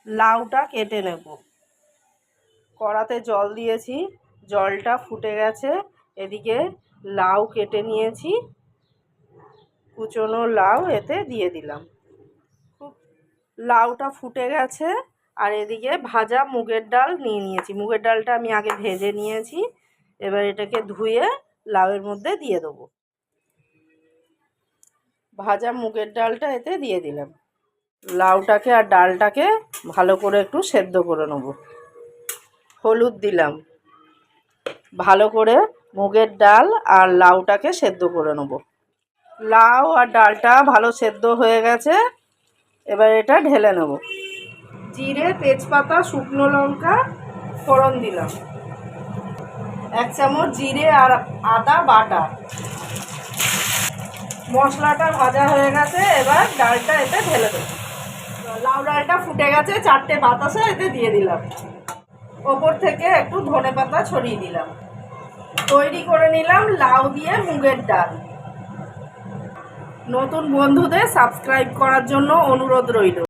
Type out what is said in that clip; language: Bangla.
লাউটা কেটে নেব। কড়াতে জল দিয়েছি, জলটা ফুটে গেছে। এদিকে লাউ কেটে নিয়েছি, কুচনো লাউ এতে দিয়ে দিলাম। লাউটা ফুটে গেছে। আর এদিকে ভাজা মুগের ডাল নিয়ে নিয়েছি। মুগের ডালটা আমি আগে ভেজে নিয়েছি। এবার এটাকে ধুয়ে লাউয়ের মধ্যে দিয়ে দেবো। ভাজা মুগের ডালটা এতে দিয়ে দিলাম। লাউটাকে আর ডালটাকে ভালো করে একটু সেদ্ধ করে নেব। হলুদ দিলাম। ভালো করে মুগের ডাল আর লাউটাকে সেদ্ধ করে নেব। লাউ আর ডালটা ভালো সেদ্ধ হয়ে গেছে। এবার এটা ঢেলে নেব। জিরে, তেজপাতা, শুকনো লঙ্কা ফোড়ন দিলাম। 1 চামচ জিরে আর আদা বাটা। মশলাটা ভাজা হয়ে গেছে। এবার ডালটা এতে ঢেলে দেবো। লাউ ডালটা ফুটে গেছে, 4টে বাতাসা এতে দিয়ে দিলাম। ওপর থেকে একটু ধনেপাতা ছড়িয়ে দিলাম। তৈরি করে নিলাম লাউ দিয়ে মুগের ডাল। নতুন বন্ধুদের সাবস্ক্রাইব করার জন্য অনুরোধ রইল।